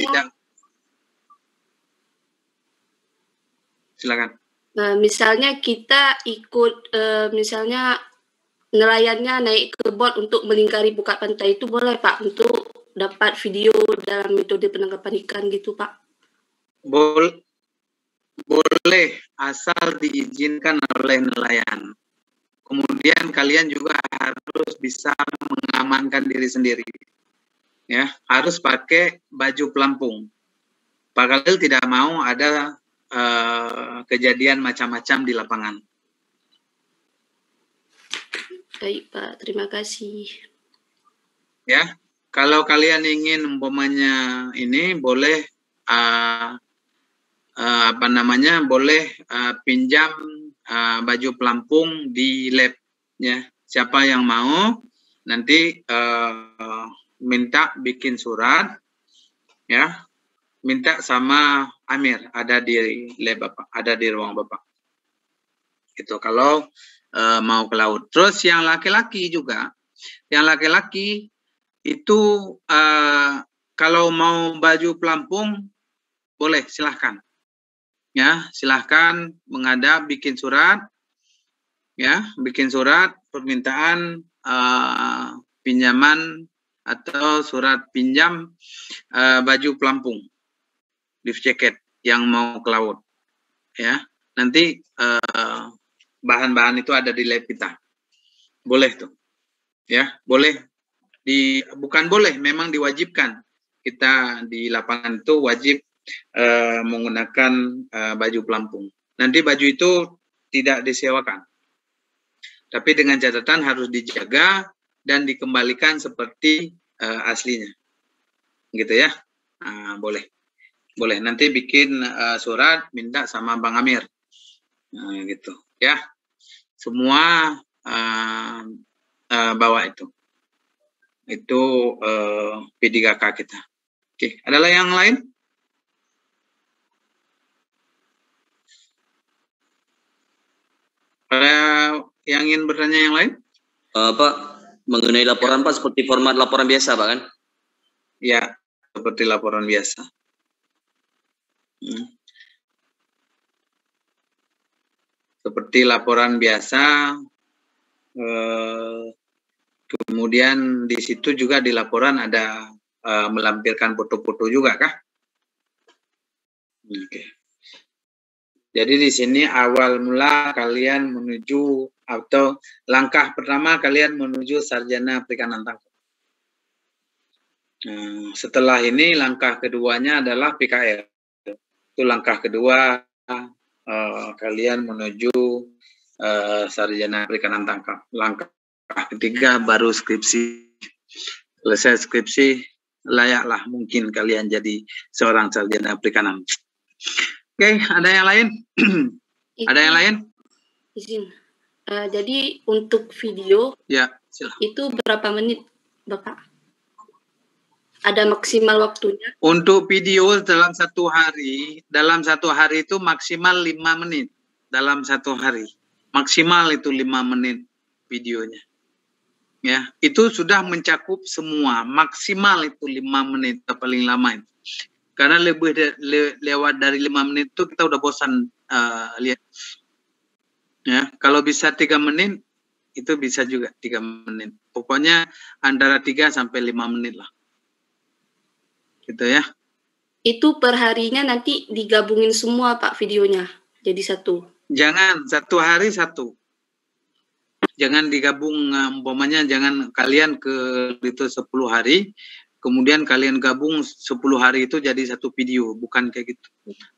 tidak. Silakan. Misalnya kita ikut, misalnya nelayannya naik ke bot untuk melingkari buka pantai, itu boleh Pak untuk dapat video dalam metode penangkapan ikan gitu Pak? Boleh, asal diizinkan oleh nelayan. Kemudian kalian juga harus bisa mengamankan diri sendiri. Ya, harus pakai baju pelampung. Pak Khalil tidak mau ada kejadian macam-macam di lapangan. Baik Pak, terima kasih. Ya, kalau kalian ingin umpamanya ini boleh boleh pinjam baju pelampung di lab, ya. Siapa yang mau nanti minta bikin surat, ya, minta sama Amir, ada di lab Bapak, ada di ruang Bapak. Itu kalau mau ke laut. Terus yang laki-laki juga, yang laki-laki itu kalau mau baju pelampung boleh, silahkan. Ya, silahkan menghadap, bikin surat, ya, bikin surat permintaan pinjaman atau surat pinjam baju pelampung, life jacket yang mau ke laut, ya. Nanti bahan-bahan itu ada di lab kita, boleh tuh, ya, boleh. Bukan boleh, memang diwajibkan. Kita di lapangan itu wajib menggunakan baju pelampung. Nanti baju itu tidak disewakan, tapi dengan catatan harus dijaga dan dikembalikan seperti aslinya, gitu ya. Boleh, boleh. Nanti bikin surat minta sama Bang Amir, gitu ya. Semua bawa itu P3K kita. Oke, adalah yang lain? Ada yang ingin bertanya yang lain? Pak, mengenai laporan Pak, seperti format laporan biasa Pak kan? Ya, seperti laporan biasa. Seperti laporan biasa, kemudian di situ juga di laporan ada melampirkan foto-foto juga kah? Oke. Jadi di sini awal mula kalian menuju, atau langkah pertama kalian menuju sarjana perikanan tangkap. Setelah ini langkah keduanya adalah PKL. Itu langkah kedua, kalian menuju sarjana perikanan tangkap. Langkah ketiga baru skripsi. Selesai skripsi, layaklah mungkin kalian jadi seorang sarjana perikanan. Oke, ada yang lain? Ada yang lain? Izin. Jadi untuk video, ya, silahkan. Itu berapa menit, Bapak? Ada maksimal waktunya? Untuk video dalam satu hari itu maksimal 5 menit dalam satu hari. Maksimal itu 5 menit videonya. Ya, itu sudah mencakup semua. Maksimal itu 5 menit paling lama itu. Karena lewat dari 5 menit itu kita udah bosan lihat. Ya, kalau bisa 3 menit itu bisa juga 3 menit. Pokoknya antara 3 sampai 5 menit lah. Gitu ya. Itu perharinya nanti digabungin semua Pak videonya jadi satu. Jangan satu hari satu. Jangan digabung, umpamanya jangan kalian ke itu 10 hari, kemudian kalian gabung 10 hari itu jadi satu video, bukan kayak gitu.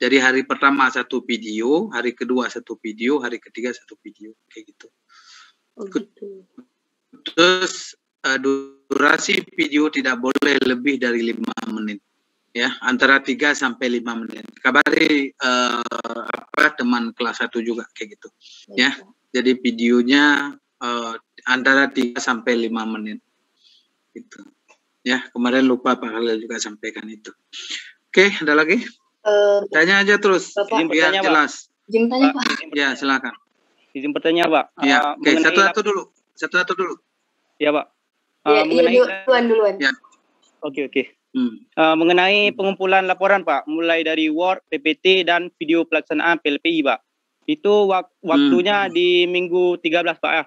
Jadi hari pertama satu video, hari kedua satu video, hari ketiga satu video, kayak gitu. Oh, gitu. Terus durasi video tidak boleh lebih dari 5 menit. Ya, antara 3 sampai 5 menit. Kabari teman kelas 1 juga kayak gitu. Ya. Jadi videonya antara 3 sampai 5 menit. Gitu. Ya, kemarin lupa Pak Khalil juga sampaikan itu. Oke, ada lagi? Tanya aja terus, biar jelas. Izin tanya, Pak. Ya, silakan. Izin bertanya, Pak. Ya, oke, satu-satu dulu. Ya, Pak. Duluan. Ya. Oke. mengenai pengumpulan laporan Pak, mulai dari Word, PPT dan video pelaksanaan PLPI Pak. Itu waktunya di minggu 13 Pak ya?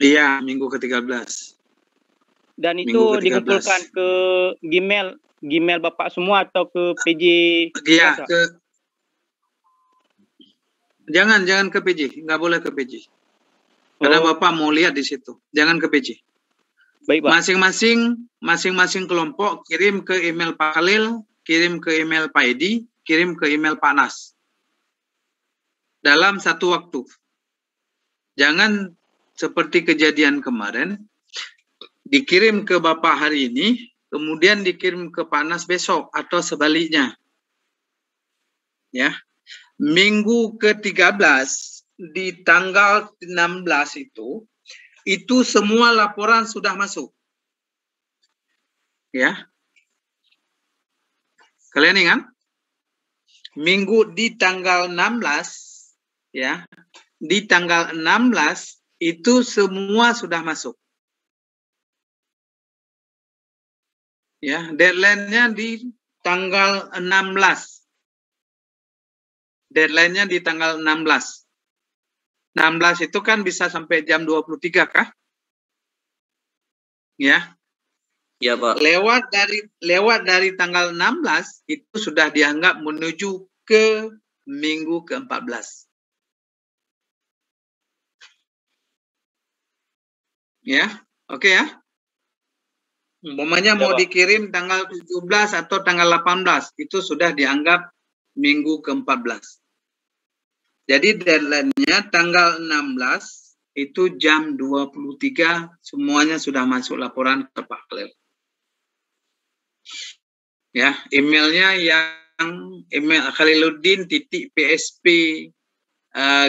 Iya, minggu ke-13. Dan itu dikumpulkan ke Gmail Bapak semua atau ke PJ? Iya, jangan ke PJ, nggak boleh ke PJ. Karena Bapak mau lihat di situ, jangan ke PJ. Baik, Pak. Masing-masing kelompok kirim ke email Pak Khalil, kirim ke email Pak Edi, kirim ke email Pak Nas. Dalam satu waktu. Jangan seperti kejadian kemarin, dikirim ke Bapak hari ini, kemudian dikirim ke Pak Nas besok, atau sebaliknya. Ya. Minggu ke-13, di tanggal 16 itu semua laporan sudah masuk. Ya. Kalian ingat? Minggu di tanggal 16, ya. Di tanggal 16 itu semua sudah masuk. Ya, deadline-nya di tanggal 16. Deadline-nya di tanggal 16. 16 itu kan bisa sampai jam 23 kah? Ya. Ya, Pak. Lewat dari tanggal 16 itu sudah dianggap menuju ke minggu ke-14. Ya, oke ya. Umpamanya mau dikirim tanggal 17 atau tanggal 18, itu sudah dianggap minggu ke-14. Jadi deadline-nya tanggal 16 itu jam 23 semuanya sudah masuk laporan ke Pak Khalil. Ya, emailnya yang email khaliluddin.psp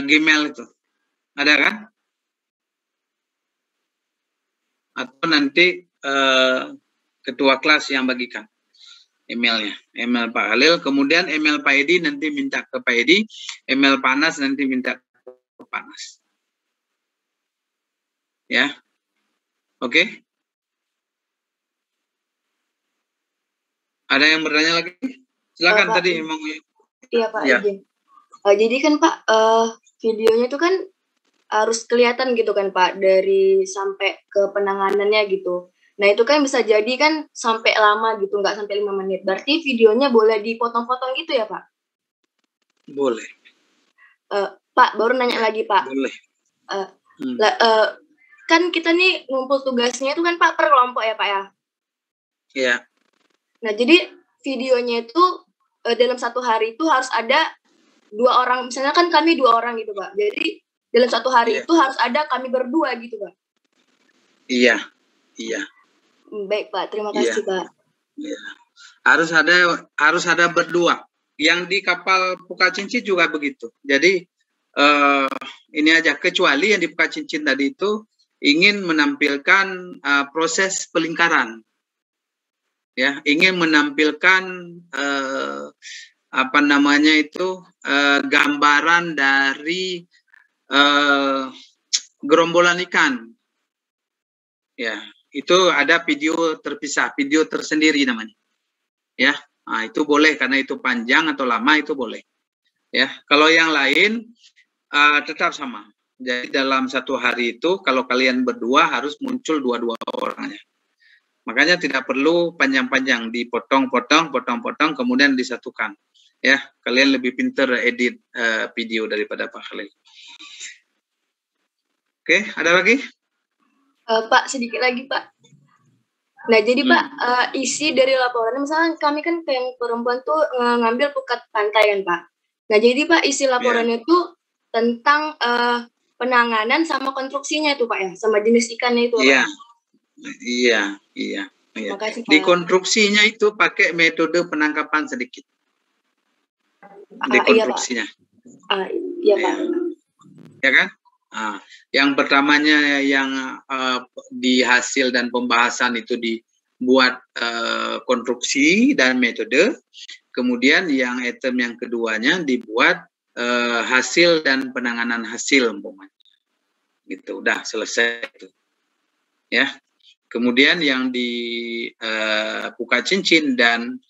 Gmail itu. Ada kan? Atau nanti ketua kelas yang bagikan emailnya. Email Pak Khalil, kemudian email Pak Edi nanti minta ke Pak Edi, email Pak Nas nanti minta ke Pak Nas. Ya. Oke. Ada yang bertanya lagi? Silakan Pak, tadi mau. Iya Pak, izin. Jadi kan Pak, videonya itu kan harus kelihatan gitu kan Pak, dari sampai ke penanganannya gitu. Nah itu kan bisa jadi kan sampai lama gitu, nggak sampai 5 menit. Berarti videonya boleh dipotong-potong gitu ya Pak? Boleh. Pak, baru nanya lagi Pak. Boleh. Kan kita nih ngumpul tugasnya itu kan Pak per kelompok ya Pak ya? Iya. Nah jadi videonya itu dalam satu hari itu harus ada 2 orang, misalnya kan kami 2 orang gitu Pak. Jadi dalam satu hari itu harus ada kami berdua gitu Pak. Iya. Baik Pak, terima kasih Pak. Iya. Harus ada berdua. Yang di kapal Puka Cincin juga begitu. Jadi ini aja, kecuali yang di Puka Cincin tadi itu ingin menampilkan proses pelingkaran. Ya, ingin menampilkan gambaran dari gerombolan ikan. Ya, itu ada video terpisah, video tersendiri namanya. Ya, nah, itu boleh karena itu panjang atau lama itu boleh. Ya, kalau yang lain tetap sama. Jadi dalam satu hari itu kalau kalian berdua harus muncul 2 orangnya. Makanya tidak perlu panjang-panjang, dipotong-potong, kemudian disatukan. Ya, kalian lebih pintar edit video daripada Pak Khalil. Oke, ada lagi? Pak, sedikit lagi Pak. Nah, jadi Pak, isi dari laporan, misalnya kami kan yang perempuan tuh ngambil pukat pantai kan Pak. Nah, jadi Pak, isi laporannya tuh tentang penanganan sama konstruksinya itu Pak ya, sama jenis ikannya itu Pak. Iya. Makasih, Pak. Di konstruksinya itu pakai metode penangkapan sedikit. Di konstruksinya. Iya Pak. Ya kan? Yang pertamanya yang di hasil dan pembahasan itu dibuat konstruksi dan metode. Kemudian yang item yang keduanya dibuat hasil dan penanganan hasil umpamanya. Gitu, udah selesai itu. Ya. Kemudian yang di Pukat Cincin dan